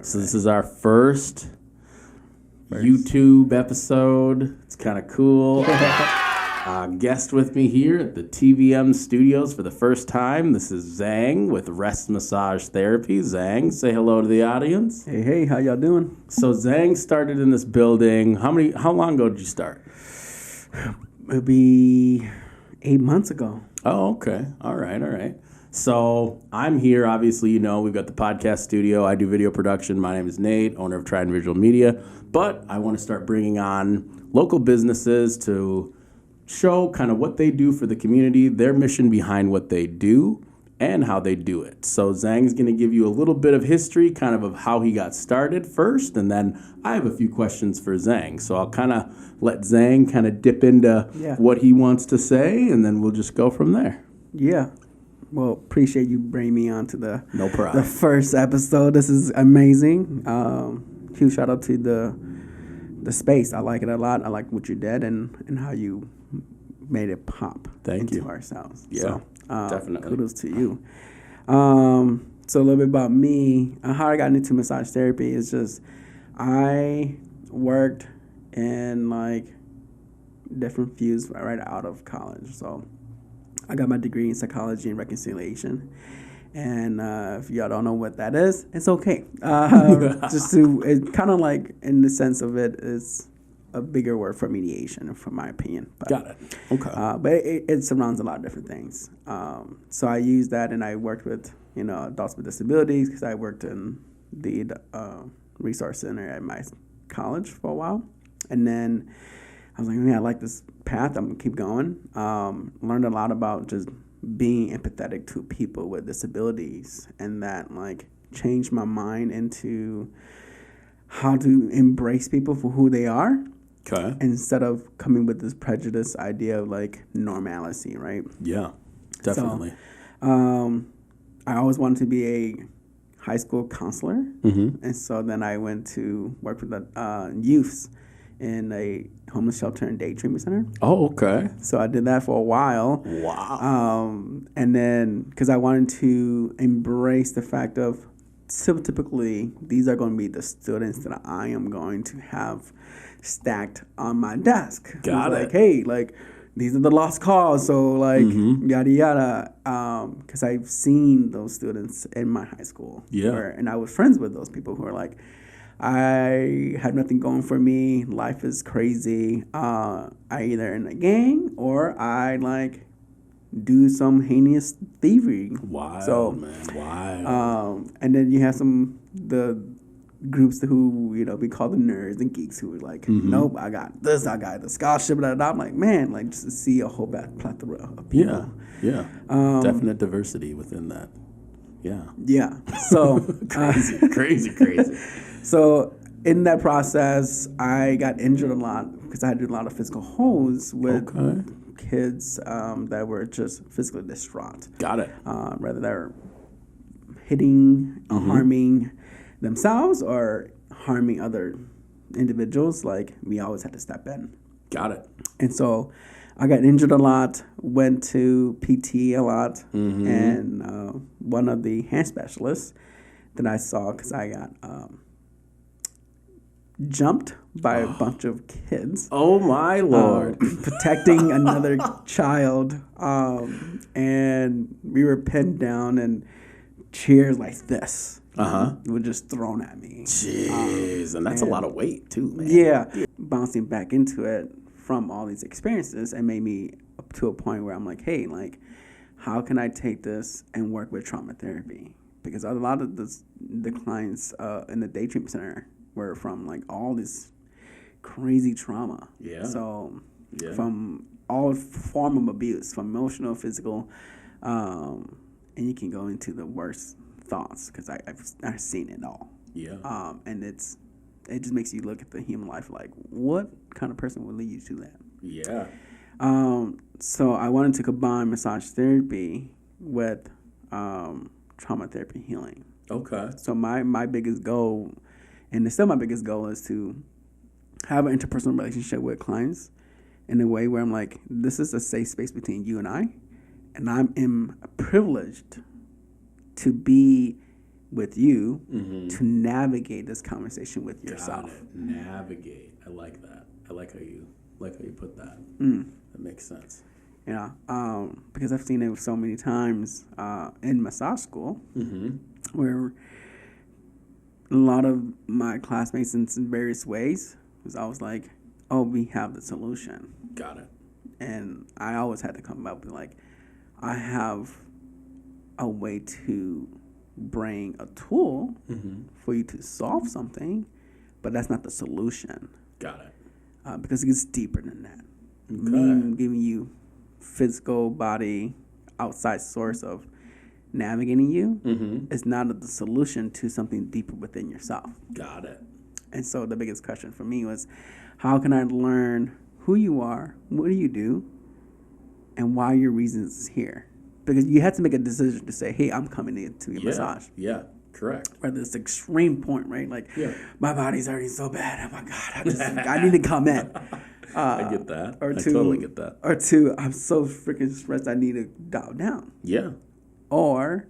So this is our first YouTube episode. It's kind of cool. Guest with me here at the TVM studios for the first time. This is Zang with Rest Massage Therapy. Zang, say hello to the audience. Hey, how y'all doing? So Zang started in this building. How long ago did you start? It'll be 8 months ago. Oh, okay. All right. So I'm here, obviously, we've got the podcast studio. I do video production. My name is Nate, owner of Tridon Visual Media. But I want to start bringing on local businesses to show kind of what they do for the community, their mission behind what they do, and how they do it. So Zang's going to give you a little bit of history, kind of how he got started first, and then I have a few questions for Zang. So I'll kind of let Zang kind of dip into what he wants to say, and then we'll just go from there. Yeah. Well, appreciate you bringing me on to the first episode. This is amazing. Huge shout out to the space. I like it a lot. I like what you did and how you made it pop into ourselves. Yeah, so, definitely. Kudos to you. So a little bit about me. How I got into massage therapy is just I worked in different fields right out of college. So I got my degree in psychology and reconciliation. And if y'all don't know what that is, it's okay. It's kind of like, in the sense of it, is a bigger word for mediation, from my opinion. But, got it. Okay. But it surrounds a lot of different things. So I used that, and I worked with adults with disabilities, because I worked in the resource center at my college for a while. And then I was like, man, I like this path. I'm going to keep going. Learned a lot about just being empathetic to people with disabilities, and that changed my mind into how to embrace people for who they are. Okay. Instead of coming with this prejudice idea of normalcy, right? Yeah, definitely. So, I always wanted to be a high school counselor. Mm-hmm. And so then I went to work with the youths in a homeless shelter and day treatment center. Oh, okay. So I did that for a while. Wow. And then, because I wanted to embrace the fact of, typically, these are going to be the students that I am going to have stacked on my desk. Got it. Hey, these are the lost cause. So, yada, yada. Because I've seen those students in my high school. Yeah. And I was friends with those people who are like, I had nothing going for me. Life is crazy. I either in a gang or I do some heinous thievery. Wow, man. Wow. And then you have the groups who we call the nerds and geeks who are like, nope, I got this, I got the scholarship. Blah, blah, blah. I'm like, man, just to see a whole plethora of people. Yeah. Definite diversity within that. Yeah. Yeah. So crazy. So in that process, I got injured a lot because I had to do a lot of physical holds with kids that were just physically distraught. Got it. Whether they're hitting, harming themselves or harming other individuals, we always had to step in. Got it. And so I got injured a lot, went to PT a lot, and one of the hand specialists that I saw, because I got jumped by a bunch of kids. Oh, my Lord. Protecting another child. And we were pinned down, and chairs like this were just thrown at me. Jeez. And that's a lot of weight, too, man. Yeah. Bouncing back into it from all these experiences, and made me up to a point where I'm like, hey, how can I take this and work with trauma therapy? Because a lot of the clients in the day treatment center were from all this crazy trauma. Yeah. So from all form of abuse, from emotional, physical, and you can go into the worst thoughts, because I've seen it all. Yeah. And it just makes you look at the human life what kind of person would lead you to that? Yeah. So I wanted to combine massage therapy with trauma therapy healing. Okay. So my biggest goal, and it's still my biggest goal, is to have an interpersonal relationship with clients in a way where I'm like, this is a safe space between you and I am privileged to be with with you to navigate this conversation with yourself. Got it. Navigate. I like that. I like how you put that. That makes sense. Yeah, because I've seen it so many times in massage school, where a lot of my classmates in various ways was always like, "Oh, we have the solution." Got it. And I always had to come up with like, I have a way to bring a tool for you to solve something, but that's not the solution. Got it. Because it gets deeper than that. Okay. Me giving you physical body outside source of navigating you is not the solution to something deeper within yourself. Got it. And so the biggest question for me was, how can I learn who you are, what do you do, and why your reasons is here? Because you had to make a decision to say, hey, I'm coming in to your massage. Yeah, correct. Or this extreme point, right? Like, my body's hurting so bad. Oh my God, I need to come in. I get that. Or I two, totally get that. Or two, I'm so freaking stressed, I need to dial down. Yeah. Or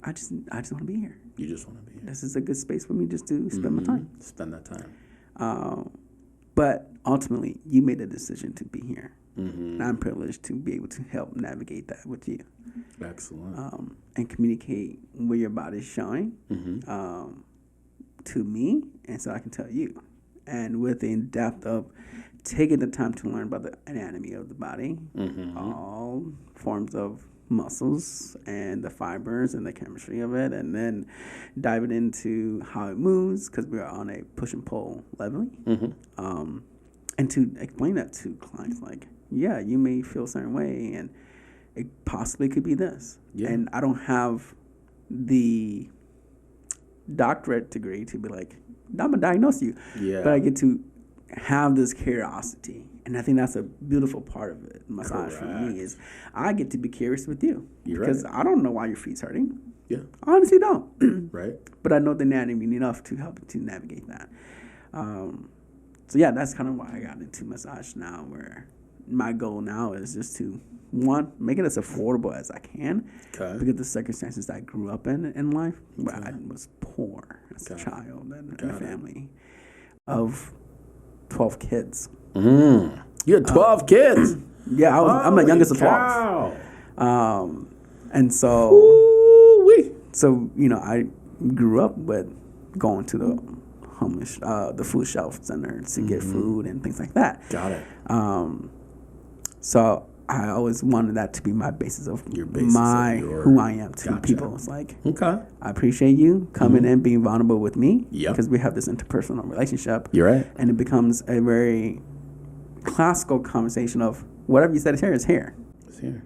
I just want to be here. You just want to be here. This is a good space for me just to spend my time. Spend that time. But ultimately, you made a decision to be here. And I'm privileged to be able to help navigate that with you. Excellent. And communicate where your body's showing to me, and so I can tell you. And with the in-depth of taking the time to learn about the anatomy of the body, all forms of muscles and the fibers and the chemistry of it, and then diving into how it moves, because we're on a push and pull level. And to explain that to clients, like, yeah, you may feel a certain way, and it possibly could be this. Yeah. And I don't have the doctorate degree to be like, I'm gonna diagnose you. Yeah. But I get to have this curiosity, and I think that's a beautiful part of it. Massage for me is I get to be curious with you. Because I don't know why your feet's hurting. Yeah. I honestly don't. Right. But I know the anatomy enough to help to navigate that. So yeah, that's kind of why I got into massage now, where my goal now is just to, one, make it as affordable as I can. Okay. Because the circumstances I grew up in life, where I was poor as a child and in a family of 12 kids. You had 12 kids? Yeah, I'm the youngest of 12. And so, I grew up with going to the food shelf center to get food and things like that. Got it. So I always wanted that to be my basis of who I am to people. It's like, I appreciate you coming in, being vulnerable with me, because we have this interpersonal relationship. You're right. And it becomes a very classical conversation of whatever you said is here is here. It's here.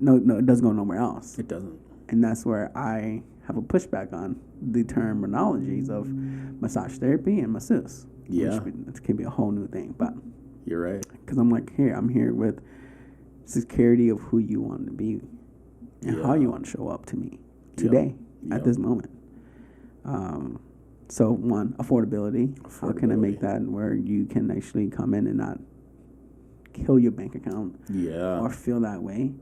No, it doesn't go nowhere else. It doesn't. And that's where I have a pushback on the terminologies of massage therapy and masseuse. Yeah. Which can be a whole new thing, but you're right. Because I'm like, I'm here with security of who you want to be and how you want to show up to me today at this moment. So one, affordability. How can I make that where you can actually come in and not kill your bank account or feel that way,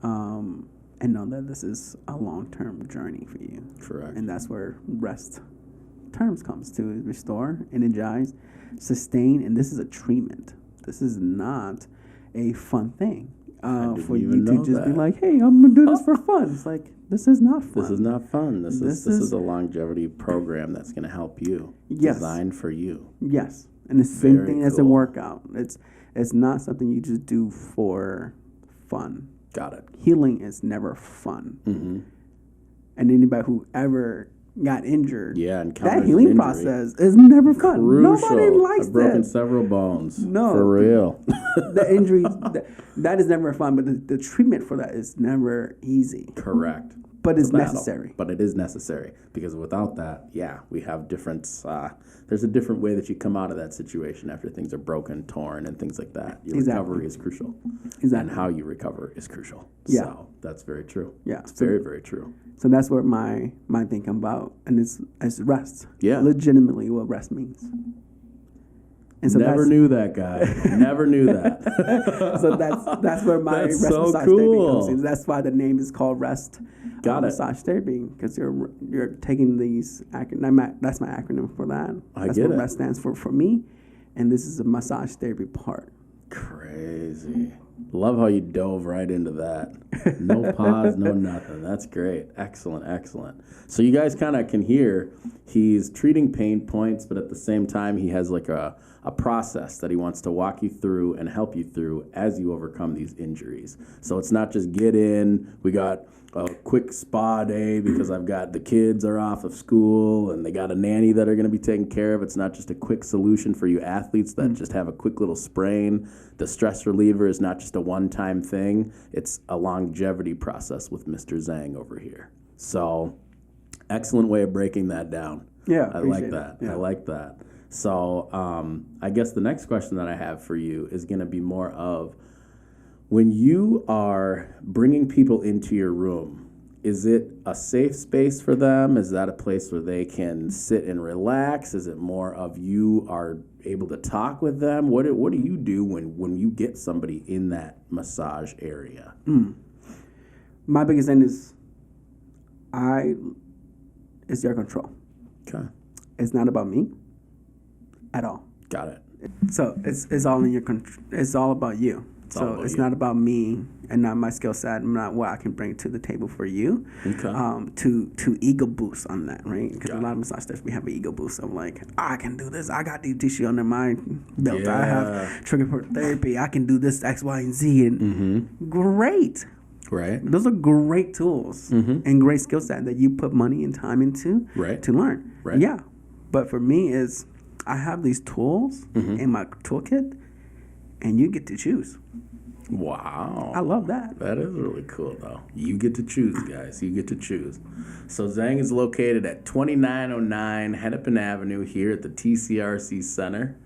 and know that this is a long-term journey for you. Correct. And that's where rest terms comes to, is restore, energize, sustain, and this is a treatment. This is not a fun thing for you to just be like, hey, I'm going to do this for fun. It's like, this is not fun. This is not fun. This is a longevity program that's going to help you. Yes. Designed for you. Yes. And the same thing as a workout. It's not something you just do for fun. Got it. Healing is never fun. And anybody who ever got injured, that healing process is never fun. Crucial. Nobody likes that. I've broken several bones. No. For real. The injury, that is never fun, but the treatment for that is never easy. Correct. But it's necessary. But it is necessary, because without that, we have different, there's a different way that you come out of that situation after things are broken, torn, and things like that. Your recovery is crucial. Exactly. And how you recover is crucial. Yeah. So that's very true. Yeah. It's very, very true. So that's what my thing comes about, and it's rest. Yeah. Legitimately what rest means. And so Never knew that, guy. Never knew that. So that's where my rest massage therapy comes in. That's why the name is called Rest. Got it. Massage therapy, because you're taking these that's my acronym for that. That's what that stands for me, and this is a massage therapy part. Crazy. Love how you dove right into that. No pause, no nothing. That's great. Excellent, excellent. So you guys kind of can hear he's treating pain points, but at the same time he has like a process that he wants to walk you through and help you through as you overcome these injuries. So it's not just get in, we got a quick spa day because I've got the kids are off of school and they got a nanny that are going to be taken care of. It's not just a quick solution for you athletes that just have a quick little sprain. The stress reliever is not just a one-time thing. It's a longevity process with Mr. Zang over here. So excellent way of breaking that down. Yeah, I like that. Yeah. I like that. So I guess the next question that I have for you is going to be more of, when you are bringing people into your room, is it a safe space for them? Is that a place where they can sit and relax? Is it more of you are able to talk with them? What do you do when you get somebody in that massage area? My biggest thing is it's their control. Okay. It's not about me at all. Got it. So it's all in your control. It's all about you. So it's not about me and not my skill set, not what I can bring to the table for you. Okay. To ego boost on that, right? Because a lot of massage stuff, we have an ego boost of like, I can do this. I got deep tissue under my belt. Yeah. I have trigger point therapy. I can do this X, Y, and Z. And great. Right. Those are great tools and great skill set that you put money and time into to learn. Right. Yeah. But for me, is I have these tools in my toolkit, and you get to choose. Wow. I love that. That is really cool, though. You get to choose, guys. You get to choose. So Zang is located at 2909 Hennepin Avenue here at the TCRC Center.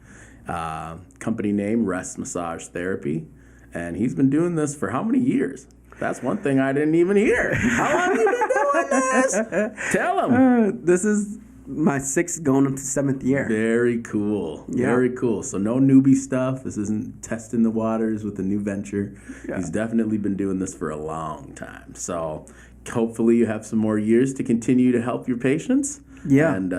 Company name, Rest Massage Therapy. And he's been doing this for how many years? That's one thing I didn't even hear. How long have you been doing this? Tell him. This is my 6th going into 7th year. Very cool. Yeah. Very cool. So no newbie stuff. This isn't testing the waters with a new venture. Yeah. He's definitely been doing this for a long time. So hopefully you have some more years to continue to help your patients. Yeah. And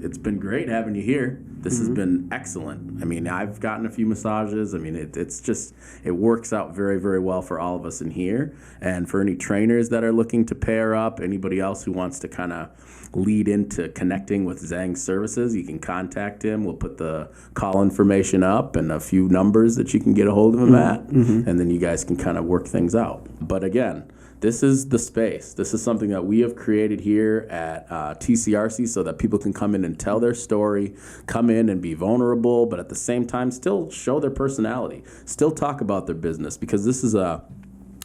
it's been great having you here. This has been excellent. I mean, I've gotten a few massages. I mean, it's just, it works out very, very well for all of us in here. And for any trainers that are looking to pair up, anybody else who wants to kind of lead into connecting with Zang's services, you can contact him. We'll put the call information up and a few numbers that you can get a hold of him at. And then you guys can kind of work things out. But again, this is the space. This is something that we have created here at TCRC so that people can come in and tell their story, come in and be vulnerable, but at the same time still show their personality, still talk about their business, because this is a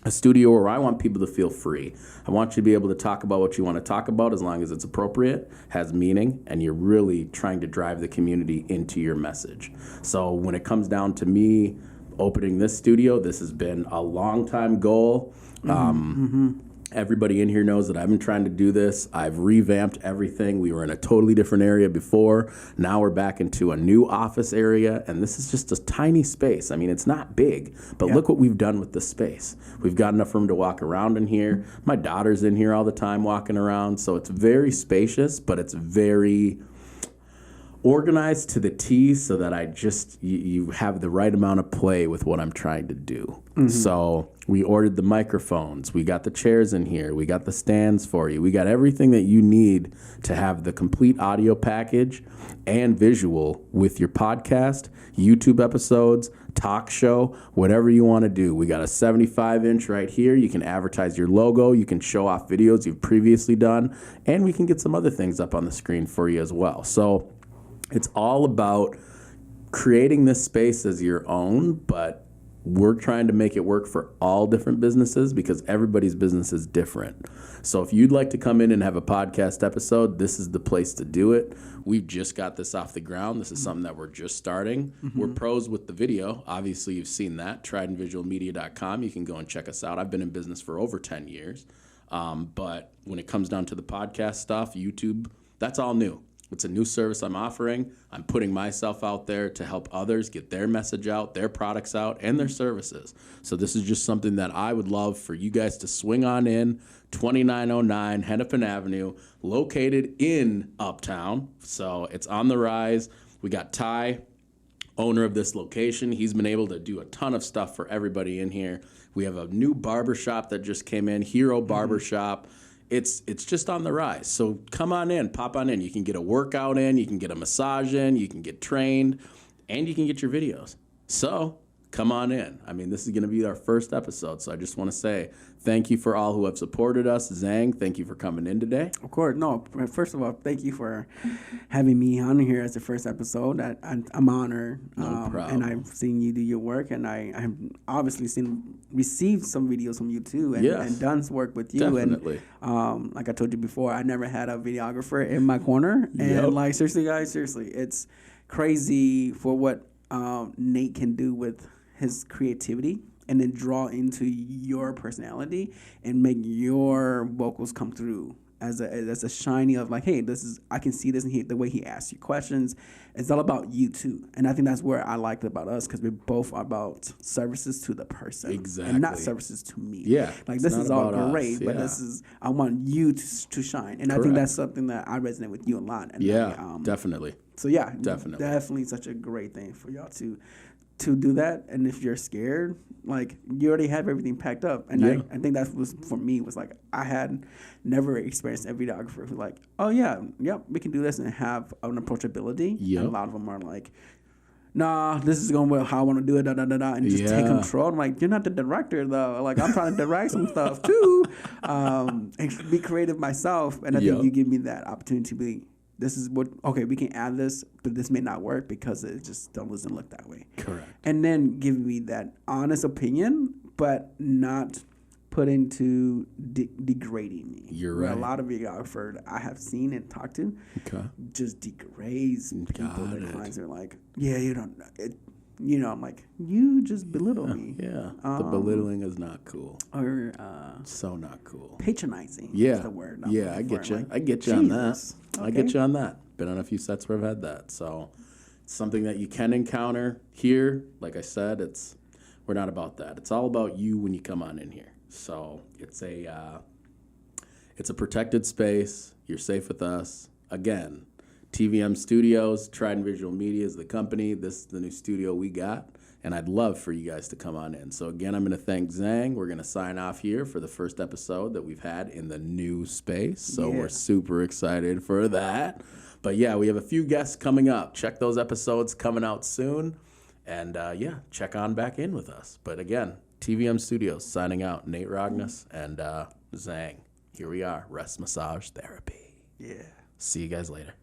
studio where I want people to feel free. I want you to be able to talk about what you want to talk about as long as it's appropriate, has meaning, and you're really trying to drive the community into your message. So when it comes down to me opening this studio, this has been a long time goal. Everybody in here knows that I've been trying to do this. I've revamped everything. We were in a totally different area before. Now we're back into a new office area, and this is just a tiny space. I mean, it's not big, but look what we've done with the space. We've got enough room to walk around in here. My daughter's in here all the time walking around, so it's very spacious, but it's very organized to the T so that you have the right amount of play with what I'm trying to do. So we ordered the microphones, we got the chairs in here, we got the stands for you, we got everything that you need to have the complete audio package and visual with your podcast, YouTube episodes, talk show, whatever you want to do. We got a 75-inch right here. You can advertise your logo, you can show off videos you've previously done, and we can get some other things up on the screen for you as well. So it's all about creating this space as your own, but we're trying to make it work for all different businesses because everybody's business is different. So if you'd like to come in and have a podcast episode, this is the place to do it. We've just got this off the ground. This is something that we're just starting. We're pros with the video. Obviously, you've seen that. TridonVisualMedia.com. You can go and check us out. I've been in business for over 10 years. But when it comes down to the podcast stuff, YouTube, that's all new. It's a new service I'm offering. I'm putting myself out there to help others get their message out, their products out, and their services. So this is just something that I would love for you guys to swing on in. 2909 Hennepin Avenue, located in Uptown. So it's on the rise. We got Ty, owner of this location. He's been able to do a ton of stuff for everybody in here. We have a new barbershop that just came in, Hero Barbershop. It's just on the rise. So come on in, pop on in. You can get a workout in, you can get a massage in, you can get trained, and you can get your videos. So come on in. I mean, this is going to be our first episode, so I just want to say thank you for all who have supported us. Zang, thank you for coming in today. Of course. No, first of all, thank you for having me on here as the first episode. I'm honored. No problem. And I've seen you do your work, and I have obviously received some videos from you too, and done work with you. Definitely. And like I told you before, I never had a videographer in my corner. And like, seriously, guys, it's crazy for what Nate can do with his creativity, and then draw into your personality and make your vocals come through as a shiny of like, hey, I can see this, and the way he asks you questions, it's all about you too. And I think that's where I liked about us, because we're both about services to the person, exactly, and not services to me. Yeah, like this is all great, us, but I want you to shine, and I think that's something that I resonate with you a lot. And definitely. So yeah, definitely such a great thing for y'all to do that. And if you're scared, like, you already have everything packed up. And I think that was, for me, was like, I had never experienced a videographer who's like, oh yeah, we can do this, and have an approachability. And a lot of them are like, nah, this is going how I want to do it, and just take control. I'm like, you're not the director though. Like, I'm trying to direct some stuff too, and be creative myself. And I think you give me that opportunity to be, this is we can add this, but this may not work because it just doesn't look that way. Correct. And then give me that honest opinion, but not put into degrading me. You're right. right. A lot of videographers I have seen and talked to just degrades people. Their clients are like, yeah, you don't know. I'm like, you just belittle me. Yeah, the belittling is not cool. Or so not cool. Patronizing is the word. I get you. Like, I get you on that. Okay. I get you on that. Been on a few sets where I've had that. So it's something that you can encounter here. Like I said, we're not about that. It's all about you when you come on in here. So it's a protected space. You're safe with us. Again, TVM Studios, Tridon Visual Media is the company. This is the new studio we got, and I'd love for you guys to come on in. So again, I'm going to thank Zang. We're going to sign off here for the first episode that we've had in the new space. So we're super excited for that. But yeah, we have a few guests coming up. Check those episodes coming out soon. And check on back in with us. But again, TVM Studios signing out. Nate Rognus and Zang. Here we are, Rest Massage Therapy. Yeah. See you guys later.